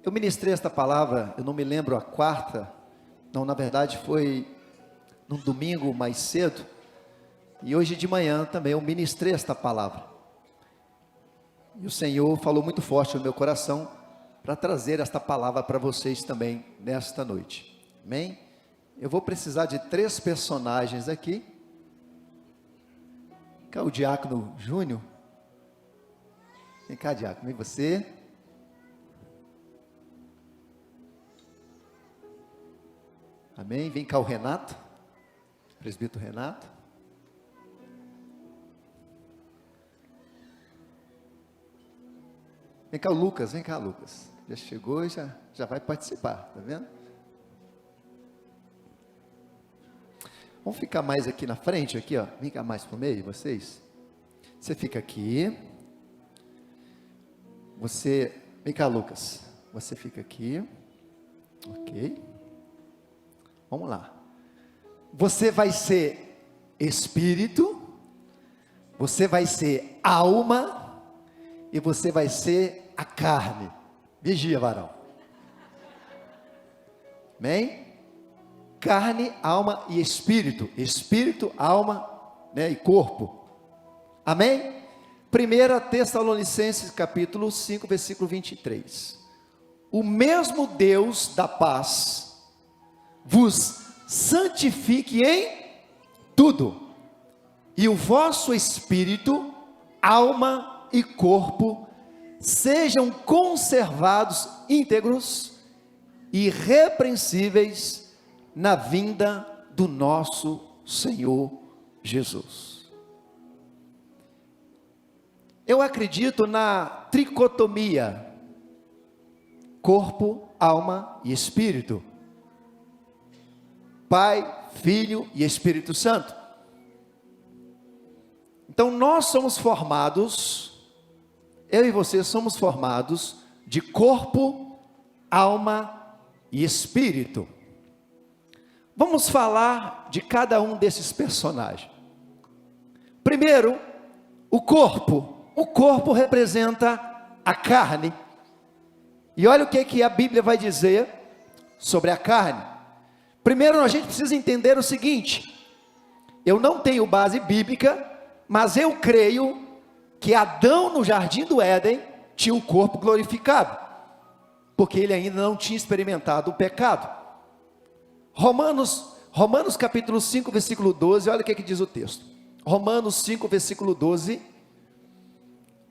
Eu ministrei esta palavra, eu não me lembro a quarta, não, na verdade foi num domingo mais cedo, e hoje de manhã também eu ministrei esta palavra. E o Senhor falou muito forte no meu coração para trazer esta palavra para vocês também nesta noite. Amém? Eu vou precisar de 3 personagens aqui. Cá o diácono Júnior. Vem cá, diácono, e você? Amém? Vem cá o Renato, presbítero Renato. Vem cá o Lucas, vem cá Lucas. Já chegou e já vai participar, tá vendo? Vamos ficar mais aqui na frente, aqui ó. Vem cá mais pro meio, vocês. Você fica aqui. Você, vem cá Lucas. Você fica aqui. Ok. Vamos lá. Você vai ser espírito. Você vai ser alma. E você vai ser a carne. Vigia, varão. Amém? Carne, alma e espírito. Espírito, alma, né, e corpo. Amém? 1 Tessalonicenses capítulo 5, versículo 23. O mesmo Deus da paz vos santifique em tudo, e o vosso espírito, alma e corpo sejam conservados íntegros e irrepreensíveis na vinda do nosso Senhor Jesus. Eu acredito na tricotomia, corpo, alma e espírito, Pai, Filho e Espírito Santo. Então nós somos formados, eu e você somos formados de corpo, alma e espírito. Vamos falar de cada um desses personagens. Primeiro, o corpo. O corpo representa a carne. E olha o que a Bíblia vai dizer sobre a carne. Primeiro, a gente precisa entender o seguinte: eu não tenho base bíblica, mas eu creio que Adão no jardim do Éden tinha um corpo glorificado, porque ele ainda não tinha experimentado o pecado. Romanos capítulo 5, versículo 12, olha o que diz o texto. Romanos 5, versículo 12.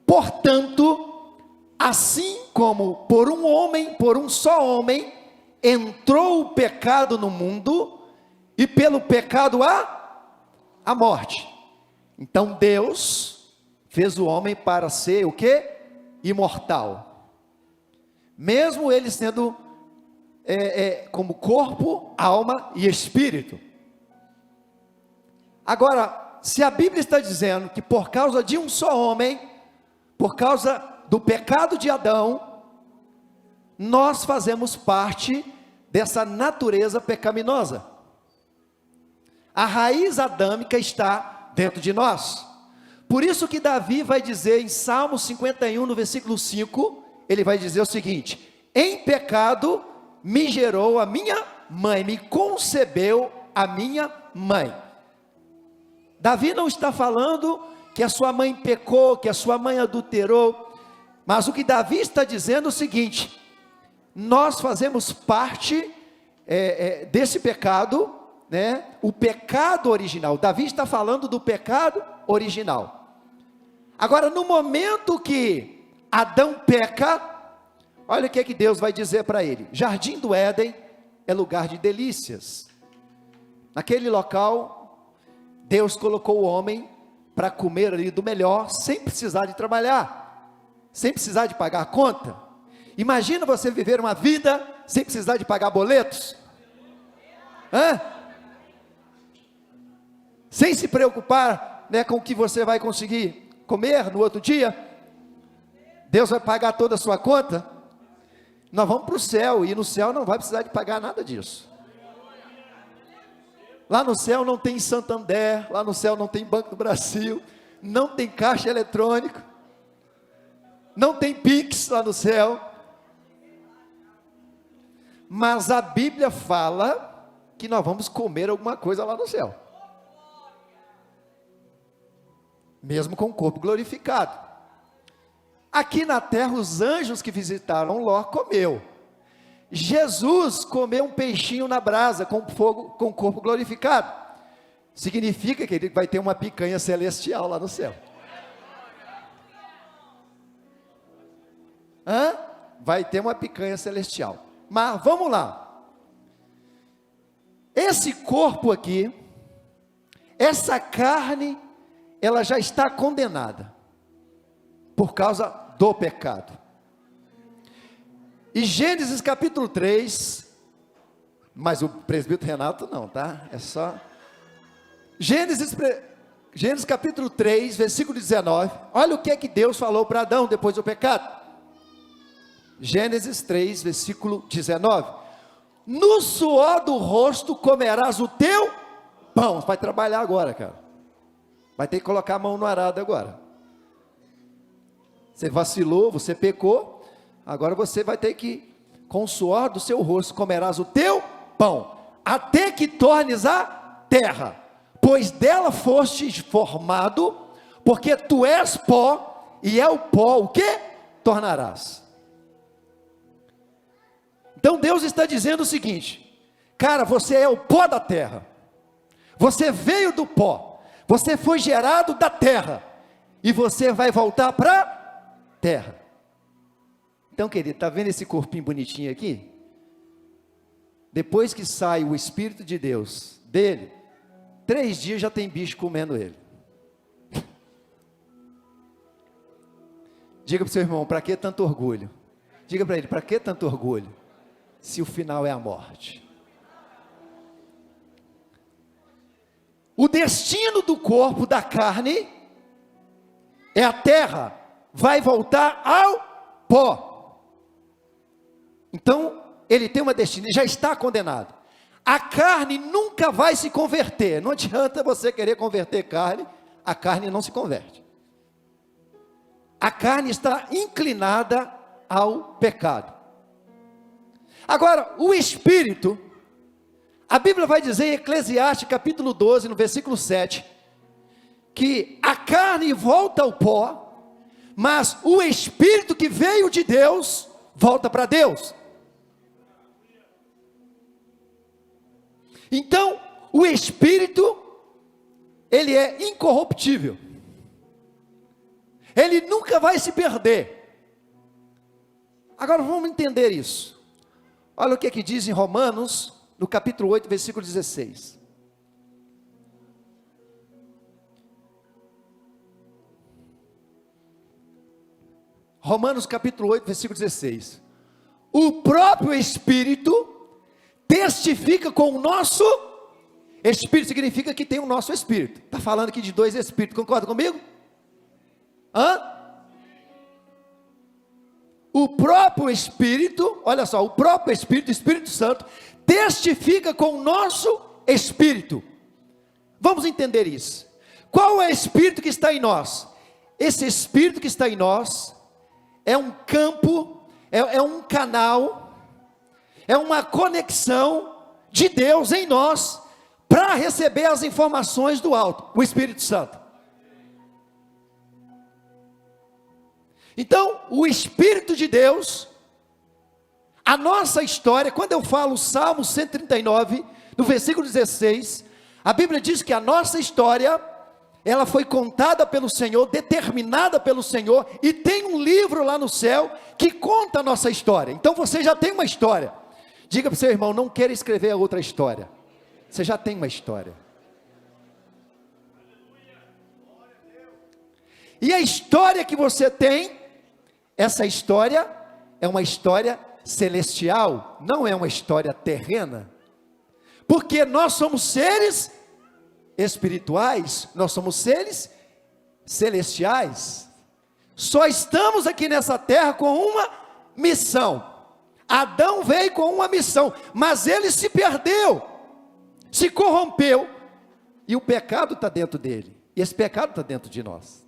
Portanto, assim como por um só homem, entrou o pecado no mundo, e pelo pecado a morte. Então Deus fez o homem para ser o quê? Imortal. Mesmo ele sendo como corpo, alma e espírito. Agora, se a Bíblia está dizendo que por causa de um só homem, por causa do pecado de Adão, nós fazemos parte dessa natureza pecaminosa. A raiz adâmica está dentro de nós. Por isso que Davi vai dizer em Salmo 51, no versículo 5, ele vai dizer o seguinte: em pecado me gerou a minha mãe, me concebeu a minha mãe. Davi não está falando que a sua mãe pecou, que a sua mãe adulterou, mas o que Davi está dizendo é o seguinte: nós fazemos parte desse pecado, né? O pecado original. Davi está falando do pecado original. Agora, no momento que Adão peca, olha o que Deus vai dizer para ele. Jardim do Éden é lugar de delícias. Naquele local, Deus colocou o homem para comer ali do melhor, sem precisar de trabalhar, sem precisar de pagar a conta. Imagina você viver uma vida sem precisar de pagar boletos. Sem se preocupar, né, com o que você vai conseguir comer no outro dia. Deus vai pagar toda a sua conta. Nós vamos para o céu, e no céu não vai precisar de pagar nada disso. Lá no céu não tem Santander, lá no céu não tem Banco do Brasil, não tem caixa eletrônico, não tem Pix lá no céu. Mas a Bíblia fala que nós vamos comer alguma coisa lá no céu. Mesmo com o corpo glorificado. Aqui na terra, os anjos que visitaram Ló comeu. Jesus comeu um peixinho na brasa com fogo, com o corpo glorificado. Significa que ele vai ter uma picanha celestial lá no céu. Vai ter uma picanha celestial. Mas vamos lá. Esse corpo aqui, essa carne, ela já está condenada por causa do pecado. E Gênesis capítulo 3, mas o presbítero Renato não, tá? É só Gênesis capítulo 3, versículo 19. Olha o que é que Deus falou para Adão depois do pecado. Gênesis 3, versículo 19. No suor do rosto comerás o teu pão. Vai trabalhar agora, cara. Vai ter que colocar a mão no arado agora. Você vacilou, você pecou. Agora você vai ter que, com o suor do seu rosto, comerás o teu pão, até que tornes a terra, pois dela fostes formado, porque tu és pó, e é o pó o que tornarás. Então Deus está dizendo o seguinte: cara, você é o pó da terra, você veio do pó, você foi gerado da terra, e você vai voltar para a terra. Então, querido, está vendo esse corpinho bonitinho aqui? Depois que sai o Espírito de Deus dele, 3 dias já tem bicho comendo ele. Diga para o seu irmão, para que tanto orgulho? Diga para ele, para que tanto orgulho? Se o final é a morte. O destino do corpo, da carne, é a terra, vai voltar ao pó. Então, ele tem uma destina, já está condenado. A carne nunca vai se converter. Não adianta você querer converter carne, a carne não se converte. A carne está inclinada ao pecado. Agora, o espírito, a Bíblia vai dizer em Eclesiastes capítulo 12, no versículo 7, que a carne volta ao pó, mas o espírito que veio de Deus, volta para Deus. Então, o espírito, ele é incorruptível, ele nunca vai se perder. Agora vamos entender isso. Olha o que é que diz em Romanos, no capítulo 8, versículo 16. Romanos capítulo 8, versículo 16. O próprio Espírito testifica com o nosso Espírito, significa que tem o nosso Espírito. Está falando aqui de 2 Espíritos, concorda comigo? O próprio Espírito, olha só, o próprio Espírito, o Espírito Santo, testifica com o nosso Espírito. Vamos entender isso. Qual é o Espírito que está em nós? Esse Espírito que está em nós é um campo, é um canal, é uma conexão de Deus em nós, para receber as informações do alto, o Espírito Santo. Então, o Espírito de Deus, a nossa história, quando eu falo o Salmo 139, no versículo 16, a Bíblia diz que a nossa história, ela foi contada pelo Senhor, determinada pelo Senhor, e tem um livro lá no céu, que conta a nossa história. Então você já tem uma história. Diga para o seu irmão, não queira escrever a outra história, você já tem uma história. E a história que você tem, essa história é uma história celestial, não é uma história terrena, porque nós somos seres espirituais, nós somos seres celestiais, só estamos aqui nessa terra com uma missão. Adão veio com uma missão, mas ele se perdeu, se corrompeu, e o pecado está dentro dele, e esse pecado está dentro de nós.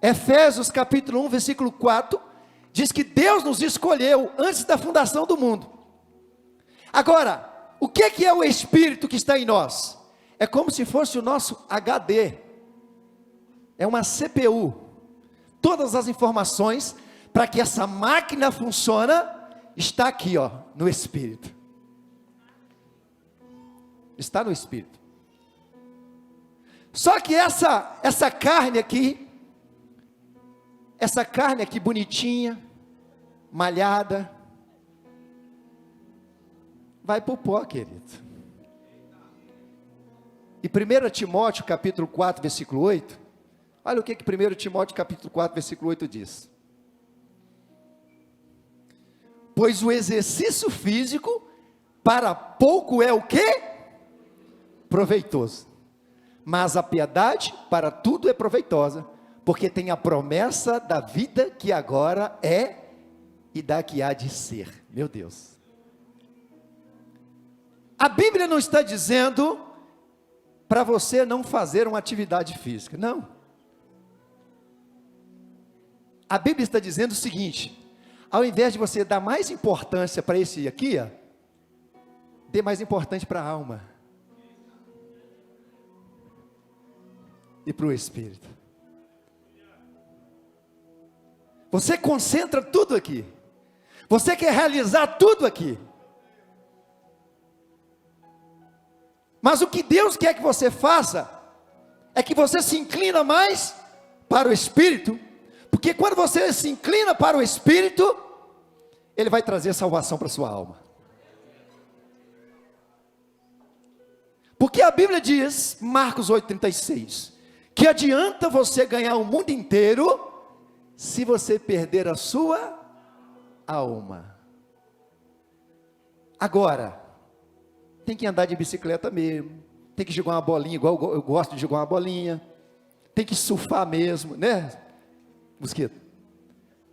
Efésios capítulo 1, versículo 4, diz que Deus nos escolheu antes da fundação do mundo. Agora, o que é o Espírito que está em nós? É como se fosse o nosso HD, é uma CPU, todas as informações, para que essa máquina funcione, está aqui, ó, no Espírito, está no Espírito. Só que essa carne aqui bonitinha, malhada, vai para o pó, querido. E 1 Timóteo capítulo 4, versículo 8, olha o que 1 Timóteo capítulo 4, versículo 8 diz: pois o exercício físico para pouco é o quê? Proveitoso, mas a piedade para tudo é proveitosa, porque tem a promessa da vida que agora é e da que há de ser. Meu Deus, a Bíblia não está dizendo para você não fazer uma atividade física, não. A Bíblia está dizendo o seguinte: ao invés de você dar mais importância para esse aqui, ó, dê mais importância para a alma e para o Espírito. Você concentra tudo aqui, você quer realizar tudo aqui, mas o que Deus quer que você faça, é que você se inclina mais para o Espírito, porque quando você se inclina para o Espírito, Ele vai trazer salvação para a sua alma. Porque a Bíblia diz, Marcos 8,36, que adianta você ganhar o mundo inteiro, se você perder a sua alma. Agora, tem que andar de bicicleta mesmo, tem que jogar uma bolinha, igual eu gosto de jogar uma bolinha, tem que surfar mesmo, né, Mosquito?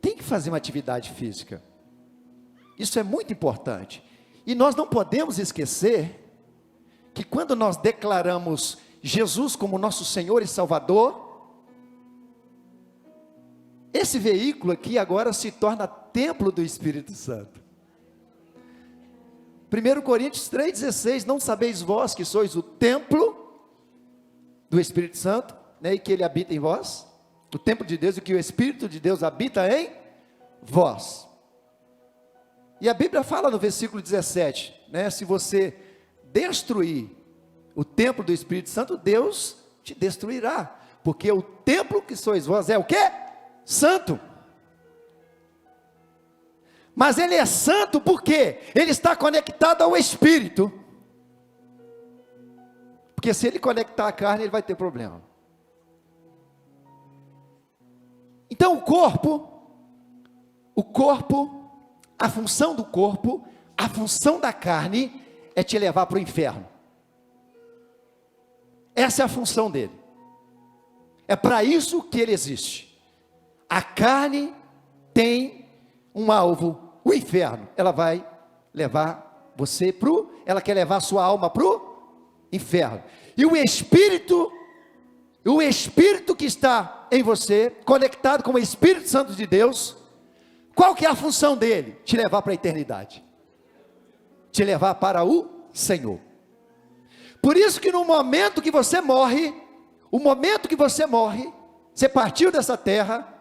Tem que fazer uma atividade física, isso é muito importante, e nós não podemos esquecer, que quando nós declaramos Jesus como nosso Senhor e Salvador, esse veículo aqui agora se torna templo do Espírito Santo. 1 Coríntios 3,16, não sabeis vós que sois o templo do Espírito Santo, né, e que Ele habita em vós, o templo de Deus, e que o Espírito de Deus habita em vós. E a Bíblia fala no versículo 17, né, se você destruir o templo do Espírito Santo, Deus te destruirá, porque o templo que sois vós é o quê? Santo. Mas ele é santo porque ele está conectado ao Espírito. Porque se ele conectar a carne, ele vai ter problema. Então o corpo, a função do corpo, a função da carne é te levar para o inferno. Essa é a função dele. É para isso que ele existe. A carne tem um alvo, o inferno. Ela vai levar você ela quer levar a sua alma para o inferno. E o Espírito que está em você, conectado com o Espírito Santo de Deus, qual que é a função dele? Te levar para a eternidade. Te levar para o Senhor. Por isso que no momento que você morre, você partiu dessa terra,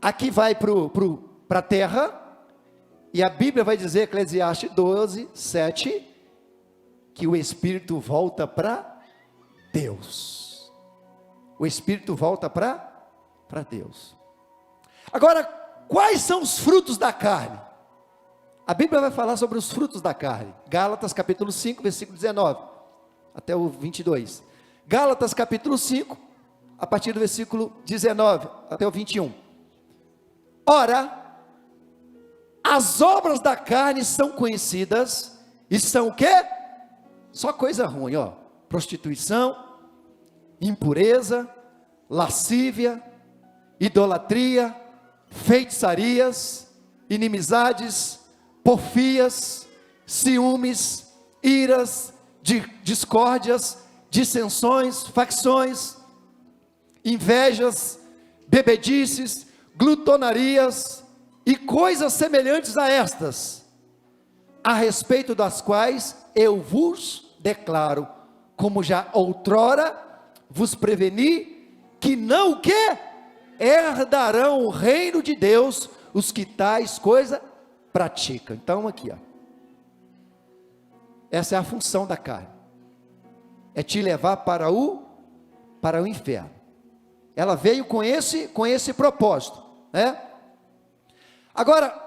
aqui vai para a terra, e a Bíblia vai dizer, Eclesiastes 12, 7, que o Espírito volta para Deus. O Espírito volta para Deus. Agora, quais são os frutos da carne? A Bíblia vai falar sobre os frutos da carne. Gálatas capítulo 5, versículo 19, até o 22. Gálatas capítulo 5, a partir do versículo 19, até o 21. Ora, as obras da carne são conhecidas, e são o quê? Só coisa ruim, ó. Prostituição, impureza, lascívia, idolatria, feitiçarias, inimizades, porfias, ciúmes, iras, discórdias, dissensões, facções, invejas, bebedices, glutonarias e coisas semelhantes a estas, a respeito das quais eu vos declaro, como já outrora vos preveni, que não o quê? Herdarão o reino de Deus os que tais coisas praticam. Então aqui, ó, essa é a função da carne, é te levar para o inferno. Ela veio com esse propósito, né? Agora,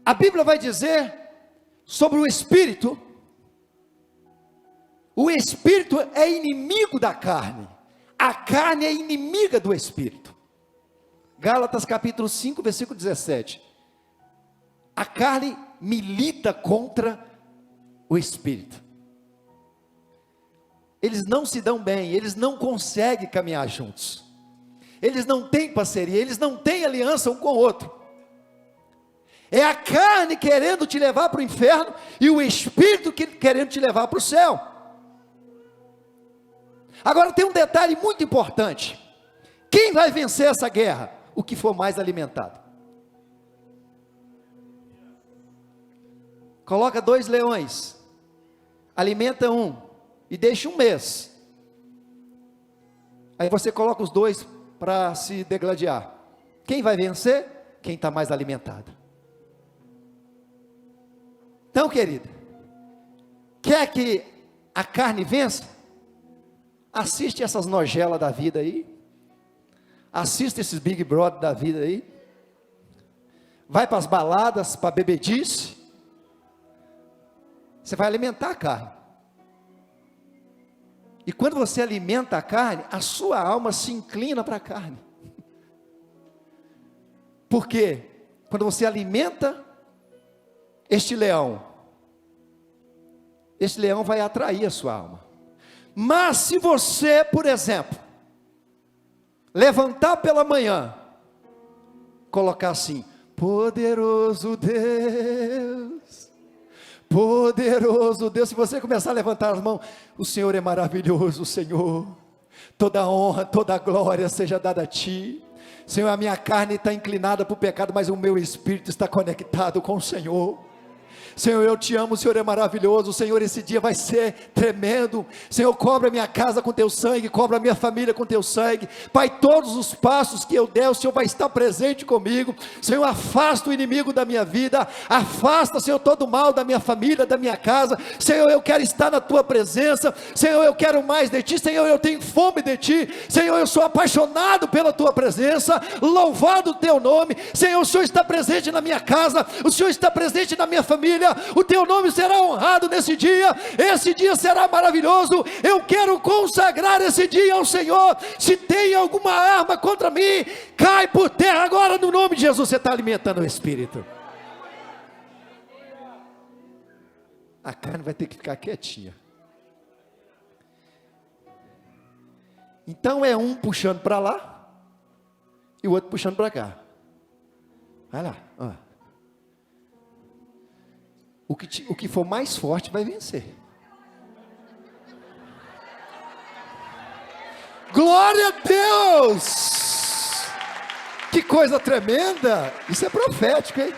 a Bíblia vai dizer sobre o Espírito. O Espírito é inimigo da carne, a carne é inimiga do Espírito. Gálatas capítulo 5, versículo 17. A carne milita contra o Espírito. Eles não se dão bem, eles não conseguem caminhar juntos, eles não têm parceria, eles não têm aliança um com o outro. É a carne querendo te levar para o inferno e o Espírito querendo te levar para o céu. Agora tem um detalhe muito importante: quem vai vencer essa guerra? O que for mais alimentado. Coloca 2 leões, alimenta um e deixa um mês, aí você coloca os 2 para se degladiar. Quem vai vencer? Quem está mais alimentado. Então, querida, quer que a carne vença? Assiste essas nojelas da vida aí, assiste esses Big Brother da vida aí, vai para as baladas, para bebedice, você vai alimentar a carne. E quando você alimenta a carne, a sua alma se inclina para a carne. Por quê? Quando você alimenta este leão vai atrair a sua alma. Mas se você, por exemplo, levantar pela manhã, colocar assim: poderoso Deus, poderoso Deus. Se você começar a levantar as mãos: o Senhor é maravilhoso, Senhor, toda honra, toda glória seja dada a Ti. Senhor, a minha carne está inclinada para o pecado, mas o meu espírito está conectado com o Senhor. Senhor, eu te amo, o Senhor é maravilhoso. Senhor, esse dia vai ser tremendo. Senhor, cobre a minha casa com teu sangue, cobre a minha família com teu sangue. Pai, todos os passos que eu der, o Senhor vai estar presente comigo. Senhor, afasta o inimigo da minha vida, afasta, Senhor, todo o mal da minha família, da minha casa. Senhor, eu quero estar na tua presença. Senhor, eu quero mais de ti. Senhor, eu tenho fome de ti. Senhor, eu sou apaixonado pela tua presença. Louvado o teu nome. Senhor, o Senhor está presente na minha casa, o Senhor está presente na minha família. O teu nome será honrado nesse dia, esse dia será maravilhoso. Eu quero consagrar esse dia ao Senhor. Se tem alguma arma contra mim, cai por terra agora no nome de Jesus. Você está alimentando o Espírito. A carne vai ter que ficar quietinha. Então é um puxando para lá e o outro puxando para cá. Vai lá, ó. O que for mais forte vai vencer. Glória a Deus! Que coisa tremenda! Isso é profético, hein?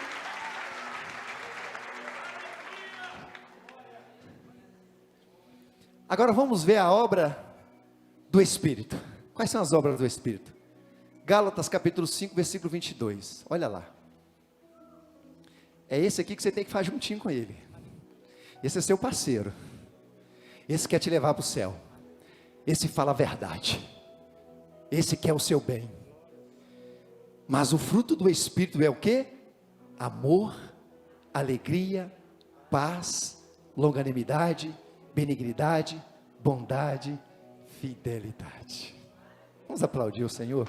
Agora vamos ver a obra do Espírito. Quais são as obras do Espírito? Gálatas capítulo 5, versículo 22. Olha lá. É esse aqui que você tem que fazer juntinho com ele. Esse é seu parceiro. Esse quer te levar para o céu. Esse fala a verdade. Esse quer o seu bem. Mas o fruto do Espírito é o quê? Amor, alegria, paz, longanimidade, benignidade, bondade, fidelidade. Vamos aplaudir o Senhor.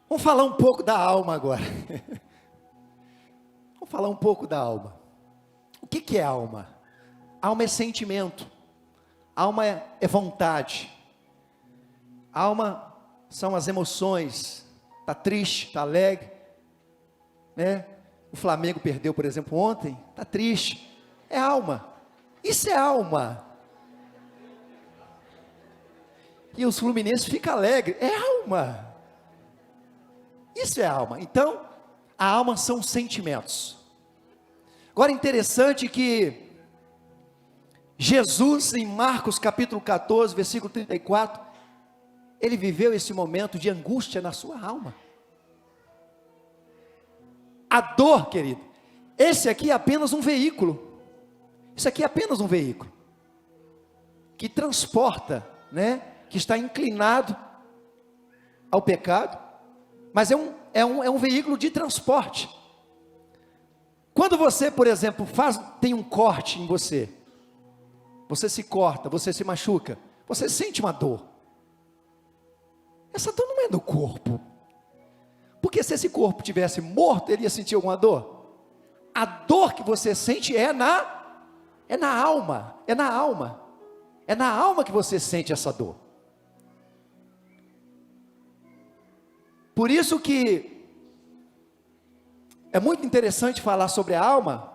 Vamos falar um pouco da alma agora. Vamos falar um pouco da alma. O que é alma? Alma é sentimento. Alma é vontade. Alma são as emoções. Está triste, está alegre, né? O Flamengo perdeu, por exemplo, ontem. Está triste. É alma. Isso é alma. E os fluminenses ficam alegres. É alma. Isso é alma. Então, a alma são sentimentos. Agora, interessante que Jesus, em Marcos capítulo 14, versículo 34, ele viveu esse momento de angústia na sua alma. A dor, querido, esse aqui é apenas um veículo. Isso aqui é apenas um veículo que transporta, né? Que está inclinado ao pecado, mas é um veículo de transporte. Quando você, por exemplo, tem um corte em você, você se corta, você se machuca, você sente uma dor. Essa dor não é do corpo, porque se esse corpo tivesse morto, ele ia sentir alguma dor. A dor que você sente é na alma, é na alma que você sente essa dor. Por isso que é muito interessante falar sobre a alma,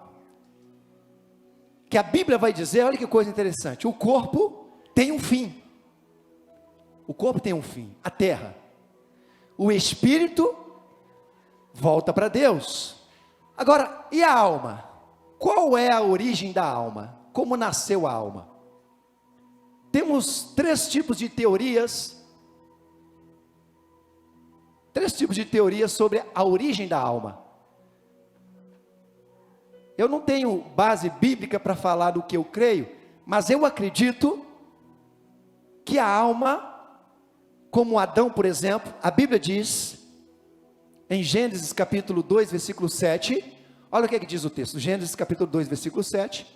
que a Bíblia vai dizer, olha que coisa interessante, o corpo tem um fim. O corpo tem um fim, a terra. O espírito volta para Deus. Agora, e a alma? Qual é a origem da alma? Como nasceu a alma? Temos três tipos de teorias sobre a origem da alma. Eu não tenho base bíblica para falar do que eu creio, mas eu acredito que a alma, como Adão, por exemplo, a Bíblia diz, em Gênesis capítulo 2, versículo 7, olha o que diz o texto, Gênesis capítulo 2, versículo 7,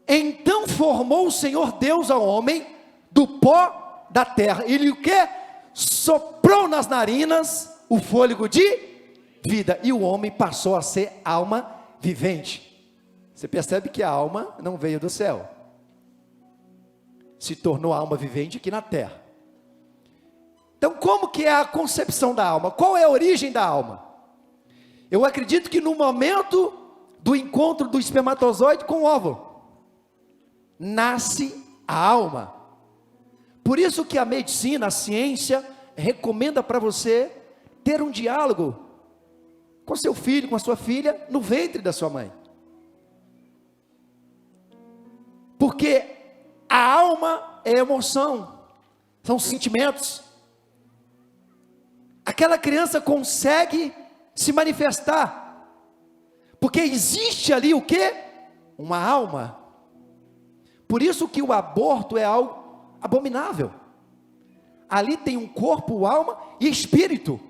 então formou o Senhor Deus ao homem do pó da terra, ele o que? Soprou nas narinas o fôlego de vida, e o homem passou a ser alma vivente. Você percebe que a alma não veio do céu, se tornou alma vivente aqui na terra. Então, como que é a concepção da alma? Qual é a origem da alma? Eu acredito que no momento do encontro do espermatozoide com o óvulo, nasce a alma. Por isso que a medicina, a ciência, recomenda para você ter um diálogo com seu filho, com a sua filha, no ventre da sua mãe. Porque a alma é emoção, são sentimentos. Aquela criança consegue se manifestar, porque existe ali o quê? Uma alma. Por isso que o aborto é algo abominável. Ali tem um corpo, alma e espírito.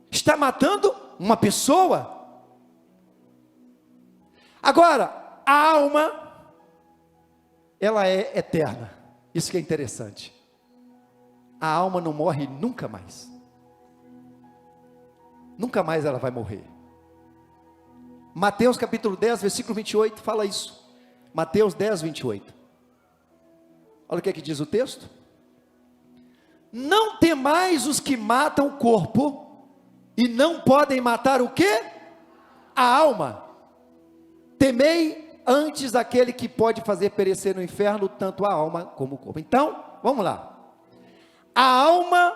Está matando uma pessoa. Agora, a alma, ela é eterna. Isso que é interessante. A alma não morre nunca mais. Nunca mais ela vai morrer. Mateus capítulo 10, versículo 28, fala isso. Mateus 10, 28. Olha o que é que diz o texto. Não temais os que matam o corpo, e não podem matar o quê? A alma. Temei antes aquele que pode fazer perecer no inferno, tanto a alma como o corpo. Então, vamos lá. A alma,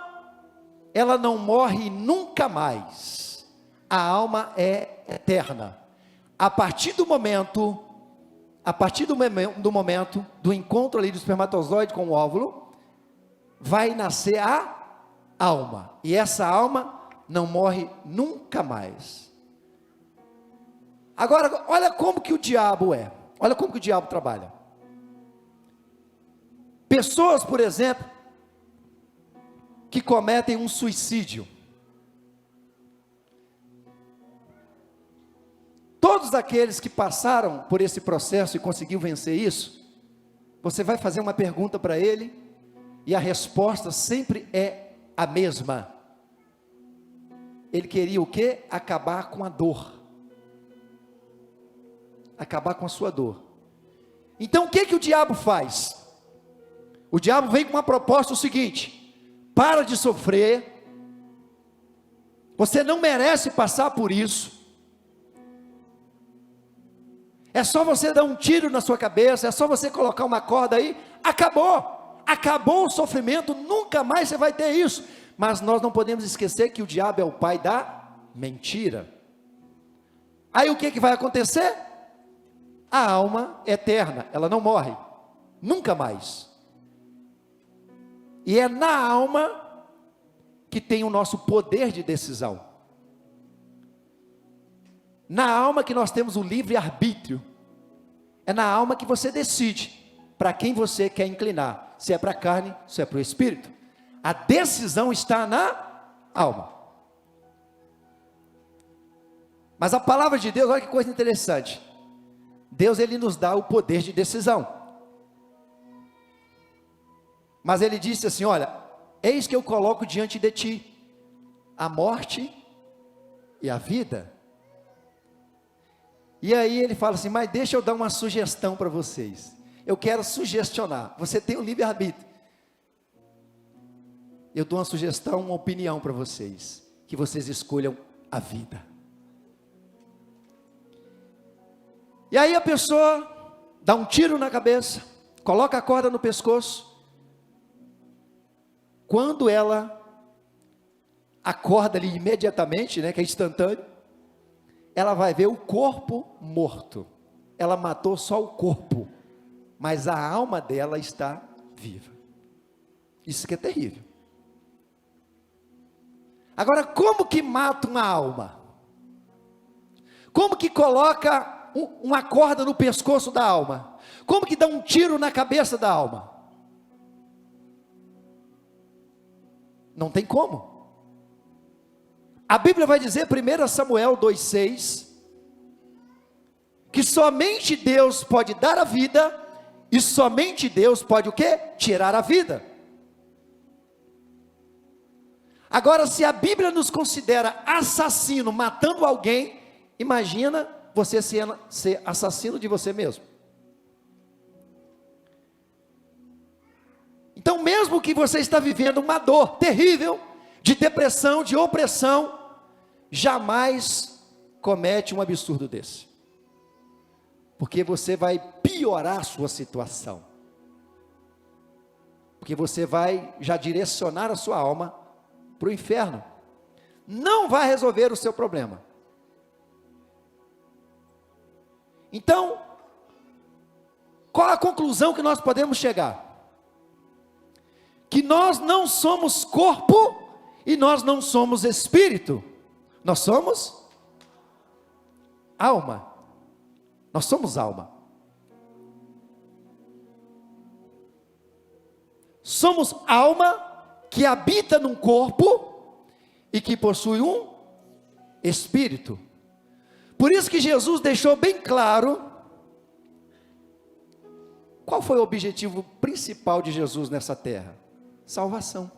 ela não morre nunca mais. A alma é eterna. A partir do momento do encontro ali do espermatozoide com o óvulo, vai nascer a alma. E essa alma não morre nunca mais. Agora, olha como que o diabo é. Olha como que o diabo trabalha. Pessoas, por exemplo, que cometem um suicídio. Todos aqueles que passaram por esse processo e conseguiu vencer isso, você vai fazer uma pergunta para ele, e a resposta sempre é a mesma. Ele queria o quê? Acabar com a dor. Acabar com a sua dor. Então o que que o diabo faz? O diabo vem com uma proposta o seguinte: para de sofrer, você não merece passar por isso. É só você dar um tiro na sua cabeça, é só você colocar uma corda aí, acabou o sofrimento, nunca mais você vai ter isso. Mas nós não podemos esquecer que o diabo é o pai da mentira. Aí o que vai acontecer? A alma eterna, ela não morre, nunca mais. E é na alma que tem o nosso poder de decisão. Na alma que nós temos o livre-arbítrio. É na alma que você decide para quem você quer inclinar. Se é para a carne, se é para o espírito. A decisão está na alma. Mas a palavra de Deus, olha que coisa interessante. Deus, ele nos dá o poder de decisão. Mas ele disse assim, olha, eis que eu coloco diante de ti a morte e a vida. E aí ele fala assim, mas deixa eu dar uma sugestão para vocês. Eu quero sugestionar. Você tem o livre-arbítrio. Eu dou uma sugestão, uma opinião para vocês. Que vocês escolham a vida. E aí a pessoa dá um tiro na cabeça, coloca a corda no pescoço. Quando ela acorda ali imediatamente, né, que é instantâneo, ela vai ver o corpo morto. Ela matou só o corpo, mas a alma dela está viva. Isso que é terrível. Agora, como que mata uma alma? Como que coloca uma corda no pescoço da alma? Como que dá um tiro na cabeça da alma? Não tem como. A Bíblia vai dizer, 1 Samuel 2,6, que somente Deus pode dar a vida, e somente Deus pode o quê? Tirar a vida. Agora, se a Bíblia nos considera assassino, matando alguém, imagina você ser assassino de você mesmo. Então, mesmo que você está vivendo uma dor terrível, de depressão, de opressão, jamais comete um absurdo desse, porque você vai piorar a sua situação, porque você vai já direcionar a sua alma para o inferno, não vai resolver o seu problema. Então, qual a conclusão que nós podemos chegar? Que nós não somos corpo e nós não somos espírito, nós somos alma. Nós somos alma. Somos alma que habita num corpo e que possui um espírito. Por isso que Jesus deixou bem claro qual foi o objetivo principal de Jesus nessa terra: salvação.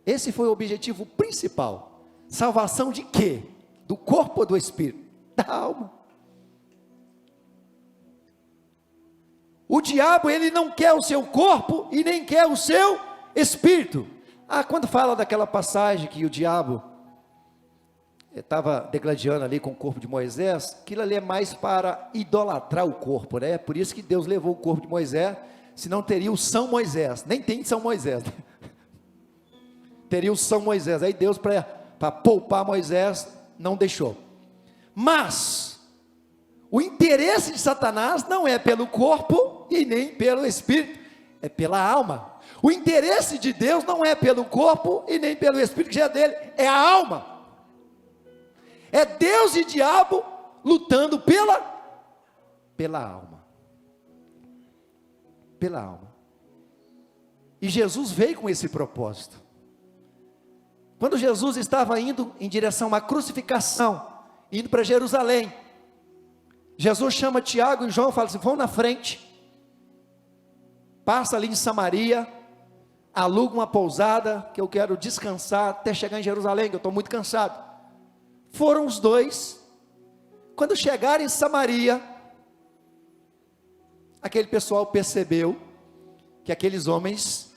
Esse foi o objetivo principal. Salvação de quê? Do corpo ou do espírito? Da alma. O diabo, ele não quer o seu corpo e nem quer o seu espírito. Quando fala daquela passagem que o diabo estava degladiando ali com o corpo de Moisés, aquilo ali é mais para idolatrar o corpo, né? Por isso que Deus levou o corpo de Moisés, senão teria o São Moisés, nem tem São Moisés, né? Teria o São Moisés, aí Deus para poupar Moisés, não deixou. Mas o interesse de Satanás não é pelo corpo e nem pelo espírito, é pela alma. O interesse de Deus não é pelo corpo e nem pelo espírito, que já é dele, é a alma. É Deus e diabo lutando pela alma. Pela alma. E Jesus veio com esse propósito. Quando Jesus estava indo em direção à crucificação, indo para Jerusalém, Jesus chama Tiago e João e fala assim: vão na frente, passa ali em Samaria, aluga uma pousada, que eu quero descansar até chegar em Jerusalém, que eu estou muito cansado. Foram os dois. Quando chegaram em Samaria, aquele pessoal percebeu que aqueles homens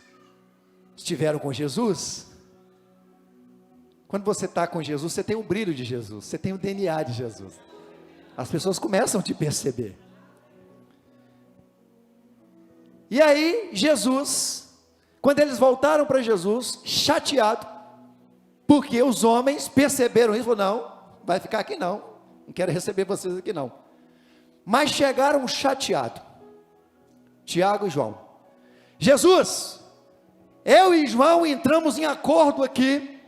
estiveram com Jesus. Quando você está com Jesus, você tem o brilho de Jesus, você tem o DNA de Jesus. As pessoas começam a te perceber. E aí, Jesus, quando eles voltaram para Jesus, chateado, porque os homens perceberam isso, falaram, não, vai ficar aqui não quero receber vocês aqui não. Mas chegaram chateados, Tiago e João. Jesus, eu e João entramos em acordo aqui,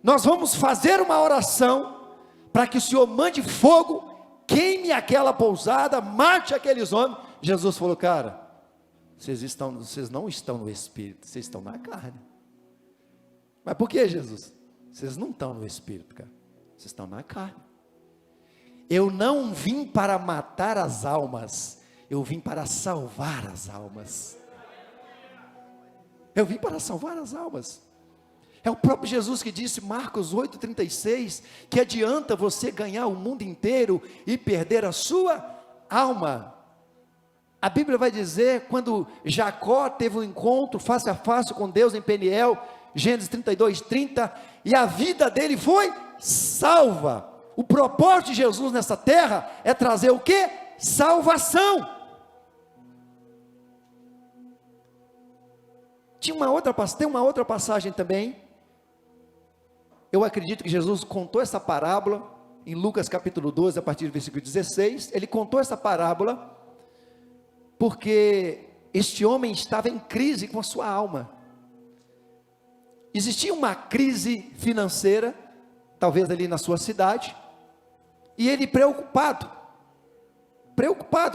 nós vamos fazer uma oração, para que o Senhor mande fogo, queime aquela pousada, mate aqueles homens. Jesus falou, cara, vocês não estão no Espírito, vocês estão na carne. Mas por que, Jesus? Vocês não estão no Espírito, cara, vocês estão na carne. Eu não vim para matar as almas, eu vim para salvar as almas. Eu vim para salvar as almas. É o próprio Jesus que disse, Marcos 8,36, que adianta você ganhar o mundo inteiro e perder a sua alma. A Bíblia vai dizer, quando Jacó teve um encontro face a face com Deus em Peniel, Gênesis 32:30, e a vida dele foi salva. O propósito de Jesus nessa terra é trazer o quê? Salvação. Tem uma outra passagem também. Eu acredito que Jesus contou essa parábola em Lucas capítulo 12, a partir do versículo 16. Ele contou essa parábola porque este homem estava em crise com a sua alma. Existia uma crise financeira, talvez ali na sua cidade, e ele preocupado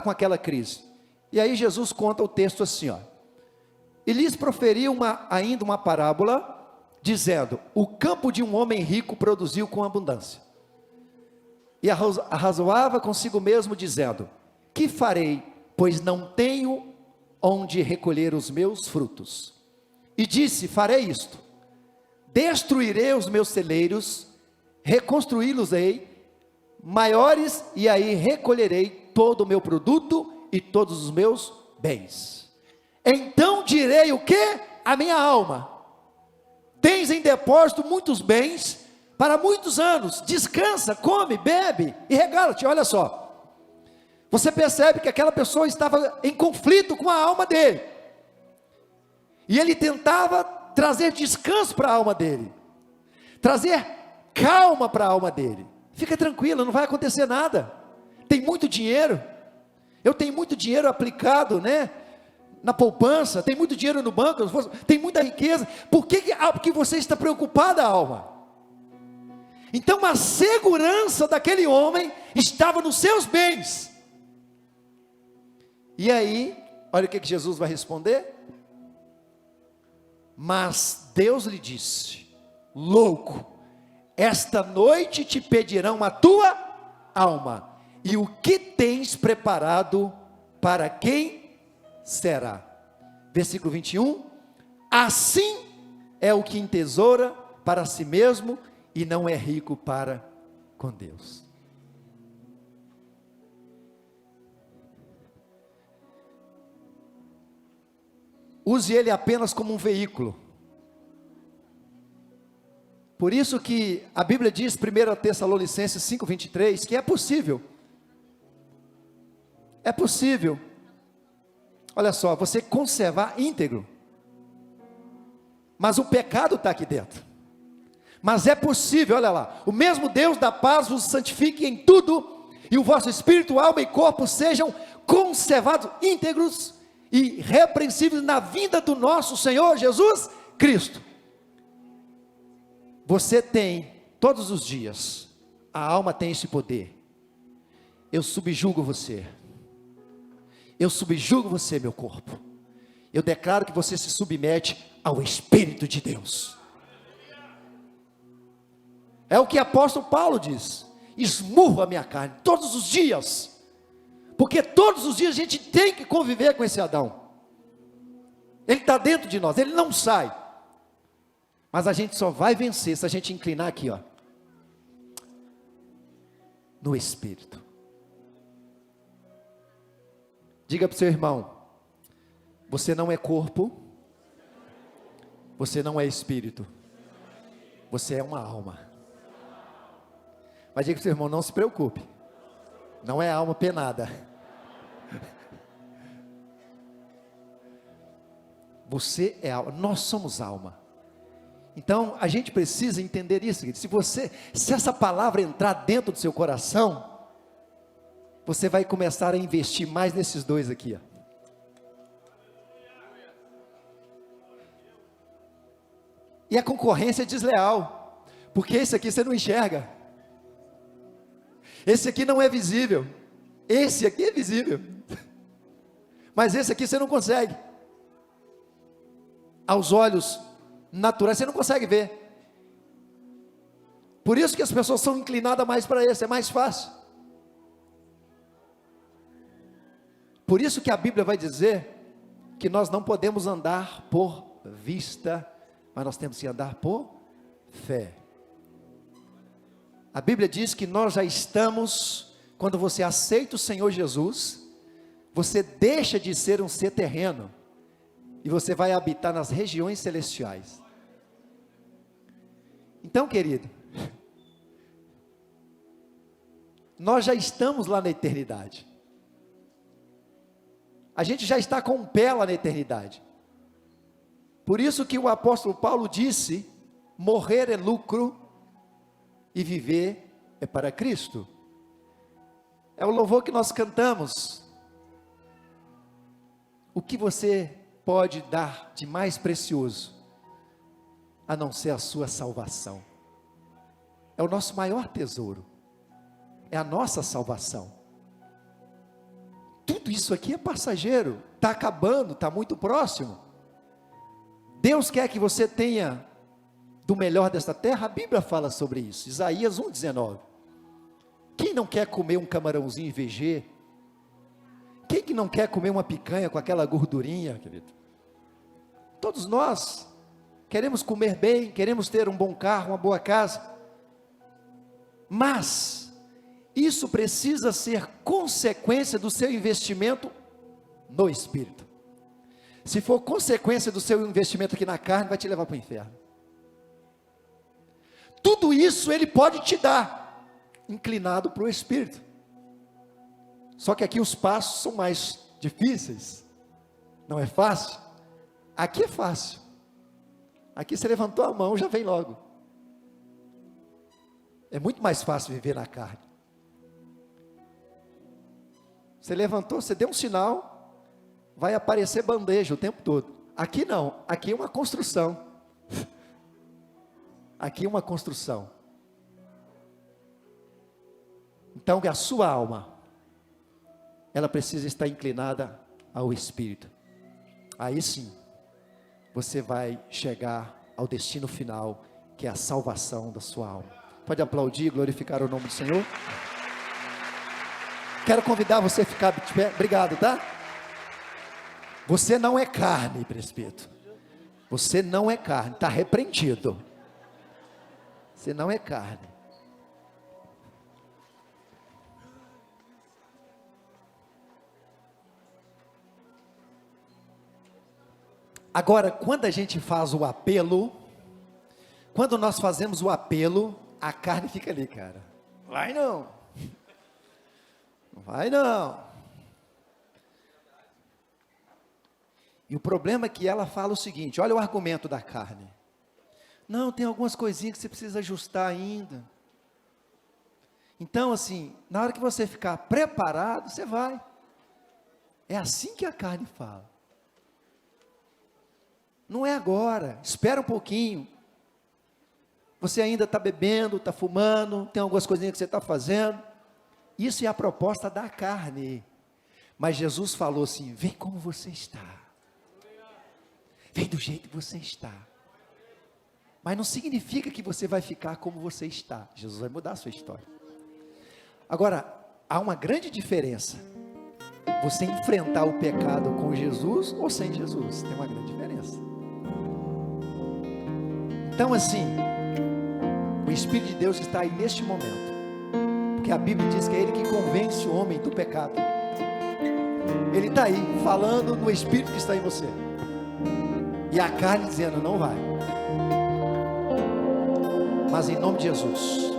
com aquela crise. E aí Jesus conta o texto assim, ó. E lhes proferiu ainda uma parábola, dizendo, o campo de um homem rico produziu com abundância. E arrazoava consigo mesmo, dizendo, que farei, pois não tenho onde recolher os meus frutos. E disse, farei isto, destruirei os meus celeiros, reconstruí-los-ei, maiores, e aí recolherei todo o meu produto e todos os meus bens. Então direi o que? A minha alma, tens em depósito muitos bens, para muitos anos, descansa, come, bebe, e regala-te. Olha só, você percebe que aquela pessoa estava em conflito com a alma dele, e ele tentava trazer descanso para a alma dele, trazer calma para a alma dele. Fica tranquilo, não vai acontecer nada, tem muito dinheiro, eu tenho muito dinheiro aplicado, né, na poupança, tem muito dinheiro no banco, tem muita riqueza. Por que porque você está preocupada, alma? Então a segurança daquele homem estava nos seus bens. E aí, olha o que Jesus vai responder. Mas Deus lhe disse, louco, esta noite te pedirão a tua alma, e o que tens preparado para quem será? Versículo 21, assim é o que entesoura para si mesmo, e não é rico para com Deus. Use ele apenas como um veículo. Por isso que a Bíblia diz, 1 Tessalonicenses 5:23, que é possível, olha só, você conservar íntegro, mas o pecado está aqui dentro. Mas é possível, olha lá, o mesmo Deus da paz vos santifique em tudo, e o vosso espírito, alma e corpo sejam conservados íntegros e irrepreensíveis na vinda do nosso Senhor Jesus Cristo. Você tem, todos os dias, a alma tem esse poder. Eu subjugo você, meu corpo. Eu declaro que você se submete ao Espírito de Deus. É o que o apóstolo Paulo diz, esmurro a minha carne, todos os dias, porque todos os dias a gente tem que conviver com esse Adão, ele está dentro de nós, ele não sai, mas a gente só vai vencer se a gente inclinar aqui, ó, no Espírito. Diga para o seu irmão, você não é corpo, você não é espírito, você é uma alma. Mas diga para o seu irmão, não se preocupe, Não é alma penada. Você é alma, nós somos alma. Então a gente precisa entender isso. Se essa palavra entrar dentro do seu coração, você vai começar a investir mais nesses dois aqui, ó. E a concorrência é desleal, porque esse aqui você não enxerga, esse aqui não é visível, esse aqui é visível, mas esse aqui você não consegue, aos olhos naturais você não consegue ver. Por isso que as pessoas são inclinadas mais para esse, é mais fácil. Por isso que a Bíblia vai dizer que nós não podemos andar por vista, mas nós temos que andar por fé. A Bíblia diz que nós já estamos, quando você aceita o Senhor Jesus, você deixa de ser um ser terreno, e você vai habitar nas regiões celestiais. Então, querido, nós já estamos lá na eternidade. A gente já está com um pé lá na eternidade. Por isso que o apóstolo Paulo disse: morrer é lucro e viver é para Cristo. É o louvor que nós cantamos. O que você pode dar de mais precioso, a não ser a sua salvação? É o nosso maior tesouro, é a nossa salvação. Tudo isso aqui é passageiro, está acabando, está muito próximo. Deus quer que você tenha do melhor desta terra. A Bíblia fala sobre isso, Isaías 1,19. Quem não quer comer um camarãozinho em VG? Quem que não quer comer uma picanha com aquela gordurinha, querido? Todos nós queremos comer bem, queremos ter um bom carro, uma boa casa, mas isso precisa ser consequência do seu investimento no Espírito. Se for consequência do seu investimento aqui na carne, vai te levar para o inferno. Tudo isso Ele pode te dar, inclinado para o Espírito. Só que aqui os passos são mais difíceis, não é fácil. Aqui é fácil, aqui você levantou a mão, já vem logo. É muito mais fácil viver na carne. Você levantou, você deu um sinal, vai aparecer bandeja o tempo todo. Aqui não, aqui é uma construção. Aqui é uma construção. Então a sua alma, ela precisa estar inclinada ao Espírito. Aí sim, você vai chegar ao destino final, que é a salvação da sua alma. Pode aplaudir e glorificar o nome do Senhor. Quero convidar você a ficar de pé. Obrigado, tá? Você não é carne, presbítero. Você não é carne, está repreendido. Você não é carne. Agora, quando a gente faz o apelo, quando nós fazemos o apelo, a carne fica ali, cara. Vai não. Não vai não. E o problema é que ela fala o seguinte, olha o argumento da carne. Não, tem algumas coisinhas que você precisa ajustar ainda. Então, assim, na hora que você ficar preparado, você vai. É assim que a carne fala. Não é agora, espera um pouquinho. Você ainda está bebendo, está fumando, tem algumas coisinhas que você está fazendo. Isso é a proposta da carne. Mas Jesus falou assim, vem como você está. Vem do jeito que você está. Mas não significa que você vai ficar como você está. Jesus vai mudar a sua história. Agora, há uma grande diferença. Você enfrentar o pecado com Jesus ou sem Jesus. Tem uma grande diferença. Então assim, o Espírito de Deus está aí neste momento. Porque a Bíblia diz que é Ele que convence o homem do pecado. Ele está aí, falando no Espírito que está em você. E a carne dizendo, não vai. Mas em nome de Jesus,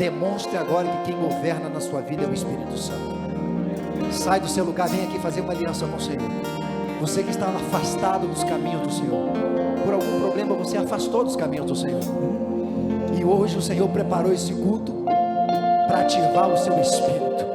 demonstre agora que quem governa na sua vida é o Espírito Santo. Sai do seu lugar, vem aqui fazer uma aliança com o Senhor. Você que estava afastado dos caminhos do Senhor, por algum problema você afastou dos caminhos do Senhor, e hoje o Senhor preparou esse culto para ativar o seu espírito.